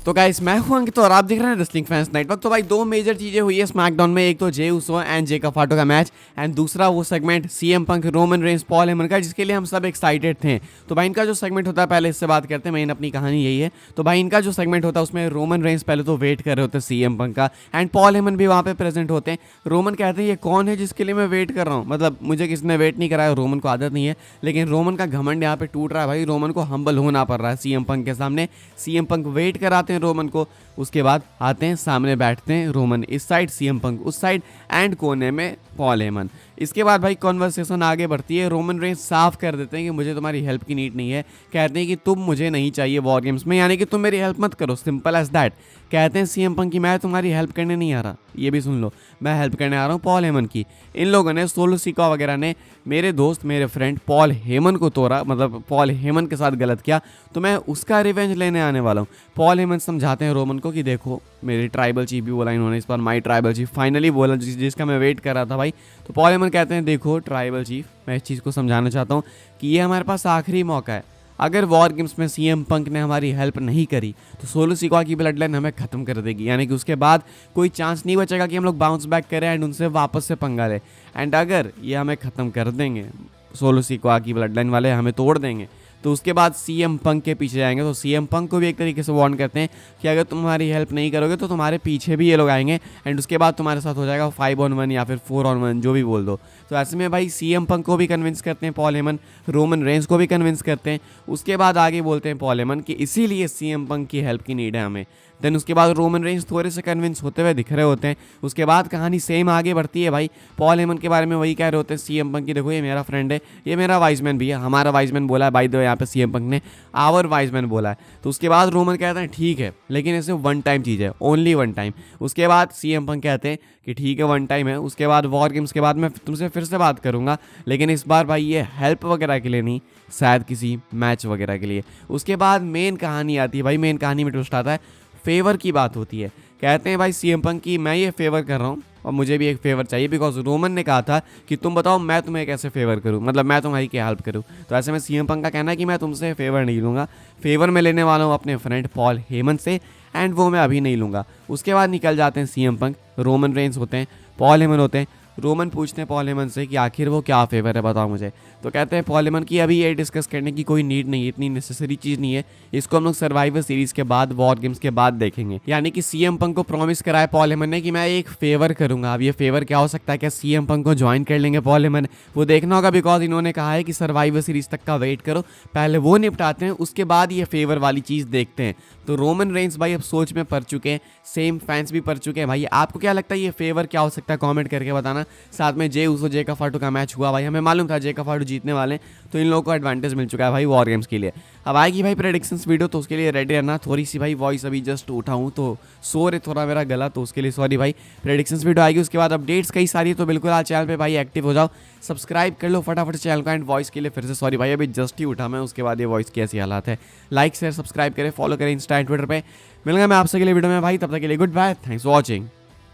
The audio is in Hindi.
तो गाइस मैं हूं अंकित और आप देख रहे हैं रेसलिंग फैंस नेटवर्क। तो भाई दो मेजर चीजें हुई है स्मैकडाउन में, एक तो जे उसो एंड जे काफाटो का मैच एंड दूसरा वो segment CM Punk Roman Reigns Paul Heyman का, जिसके लिए हम सब एक्साइटेड थे। तो भाई इनका जो सेगमेंट होता है, पहले इससे बात करते हैं, मेन अपनी कहानी यही है। तो भाई इनका जो सेगमेंट होता है उसमें रोमन रेंस पहले तो वेट कर रहे होते हैं सीएम पंक का एंड पॉल हेमन भी वहाँ पे प्रेजेंट होते हैं। रोमन कहते हैं ये कौन है जिसके लिए मैं वेट कर रहा हूँ, मतलब मुझे किसी ने वेट नहीं कराया, रोमन को आदत नहीं है। लेकिन रोमन का घमंड यहाँ पे टूट रहा है भाई, रोमन को हम्बल होना पड़ रहा है सीएम पंक के सामने। सीएम पंक वेट कराते हैं रोमन को, उसके बाद आते हैं सामने बैठते हैं रोमन इस साइड, सीएम पंक उस साइड एंड कोने में पॉल हेमन। इसके बाद भाई कॉन्वर्सेशन आगे बढ़ती है। रोमन रेंस साफ कर देते हैं कि मुझे तुम्हारी हेल्प की नीड नहीं है, कहते हैं कि तुम मुझे नहीं चाहिए वॉर गेम्स में, यानी कि तुम मेरी हेल्प मत करो, सिंपल एज दैट। कहते हैं सीएम पंक की मैं तुम्हारी हेल्प करने नहीं आ रहा, ये भी सुन लो, मैं हेल्प करने आ रहा हूँ पॉल हेमन की। इन लोगों ने सोलो सिका वगैरह ने मेरे दोस्त मेरे फ्रेंड पॉल हेमन को तोड़ा, मतलब पॉल हेमन के साथ गलत किया, तो मैं उसका रिवेंज लेने आने वाला हूँ। पॉल हेमन समझाते हैं रोमन को कि देखो मेरी ट्राइबल चीफ भी बोला इन्होंने इस बार, माई ट्राइबल चीफ फाइनली बोला जिसका मैं वेट कर रहा था भाई। तो पॉल हेमन कहते हैं देखो ट्राइबल चीफ, मैं इस चीज़ को समझाना चाहता हूँ कि ये हमारे पास आखिरी मौका है। अगर वॉर गेम्स में सीएम पंक ने हमारी हेल्प नहीं करी तो सोलो सिका की ब्लड लाइन हमें ख़त्म कर देगी, यानी कि उसके बाद कोई चांस नहीं बचेगा कि हम लोग बाउंस बैक करें एंड उनसे वापस से पंगा लें। एंड अगर ये हमें ख़त्म कर देंगे, सोलो सिका की ब्लड लाइन वाले हमें तोड़ देंगे, तो उसके बाद सीएम पंक के पीछे जाएंगे। तो सीएम पंक को भी एक तरीके से वार्न करते हैं कि अगर तुम्हारी हेल्प नहीं करोगे तो तुम्हारे पीछे भी ये लोग आएंगे एंड उसके बाद तुम्हारे साथ हो जाएगा 5-on-1 या फिर 4-on-1, जो भी बोल दो। तो ऐसे में भाई सीएम पंक को भी कन्विंस करते हैं पॉल हेमन, रोमन रेंस को भी कन्विंस करते हैं। उसके बाद आगे बोलते हैं पॉल हेमन कि इसीलिए सीएम पंक की हेल्प की नीड है हमें। देन उसके बाद रोमन रेंस थोड़े से कन्विंस होते हुए दिख रहे होते हैं। उसके बाद कहानी सेम आगे बढ़ती है भाई, पॉल हेमन के बारे में वही कह रहे होते हैं सीएम पंक की, देखो ये मेरा फ्रेंड है, ये मेरा वाइजमैन भी है, हमारा वाइजमैन बोला है, बाय द वे यहाँ पे सीएम पंक ने आवर वाइजमैन बोला है। तो उसके बाद रोमन कहते हैं ठीक है, लेकिन ऐसे वन टाइम चीज़ है, ओनली वन टाइम। उसके बाद सीएम पंक कहते हैं कि ठीक है वन टाइम है, उसके बाद वॉर गेम्स के बाद मैं तुमसे फिर से बात करूंगा, लेकिन इस बार भाई ये हेल्प वगैरह के लिए नहीं, शायद किसी मैच वगैरह के लिए। उसके बाद मेन कहानी आती है भाई, मेन कहानी में ट्विस्ट आता है, फेवर की बात होती है। कहते हैं भाई सीएम पंक की मैं ये फेवर कर रहा हूँ और मुझे भी एक फेवर चाहिए, बिकॉज रोमन ने कहा था कि तुम बताओ मैं तुम्हें कैसे फेवर करूँ, मतलब मैं तुम्हारी क्या हेल्प करूँ। तो ऐसे में सीएम पंक का कहना है कि मैं तुमसे फेवर नहीं लूँगा, फेवर मैं लेने वाला हूँ अपने फ्रेंड पॉल हेमन से एंड वो मैं अभी नहीं लूँगा। उसके बाद निकल जाते हैं सीएम पंक, रोमन रेंस होते हैं, पॉल हेमन होते हैं। रोमन पूछते हैं पॉल हेमन से कि आखिर वो क्या फेवर है बताओ मुझे। तो कहते हैं पॉल हेमन की अभी ये डिस्कस करने की कोई नीड नहीं है, इतनी नेसेसरी चीज़ नहीं है, इसको हम लोग सर्वाइवर सीरीज के बाद वॉर गेम्स के बाद देखेंगे। यानी कि सीएम पंक को प्रॉमिस कराया पॉल हेमन ने कि मैं एक फेवर करूंगा। अब ये फेवर क्या हो सकता है, क्या सीएम पंक को ज्वाइन कर लेंगे पॉल हेमन, वो देखना होगा, बिकॉज इन्होंने कहा है कि सर्वाइवर सीरीज तक का वेट करो, पहले वो निपटाते हैं उसके बाद ये फेवर वाली चीज़ देखते हैं। तो रोमन रेंस भाई अब सोच में पड़ चुके हैं, सेम फैंस भी पड़ चुके हैं भाई। आपको क्या लगता है ये फेवर क्या हो सकता है, कमेंट करके बताना। साथ में जे उसो जे काफाटो का मैच हुआ भाई, हमें मालूम था जे काफाटो जीतने वाले, तो इन लोगों को एडवांटेज मिल चुका है भाई वॉर गेम्स के लिए। अब आएगी भाई प्रेडिक्शंस वीडियो, तो उसके लिए रेडी रहना। थोड़ी सी भाई वॉइस अभी जस्ट उठाऊँ तो सो रहे थोड़ा मेरा गला, तो उसके लिए सॉरी भाई। प्रेडिक्शंस वीडियो आएगी, उसके बाद अपडेट्स कई सारी, तो बिल्कुल आज चैनल पे भाई एक्टिव हो जाओ, सब्सक्राइब कर लो फटाफट चैनल को। एंड वॉइस के लिए फिर से सॉरी भाई, अभी जस्ट ही उठा मैं, उसके बाद ये वॉइस की ऐसी हालात है। लाइक शेयर सब्सक्राइब करें, फॉलो करें इंस्टा एंड ट्विटर पे। मिलूंगा मैं आपसे के लिए वीडियो में भाई, तब तक के लिए goodbye, thanks for watching.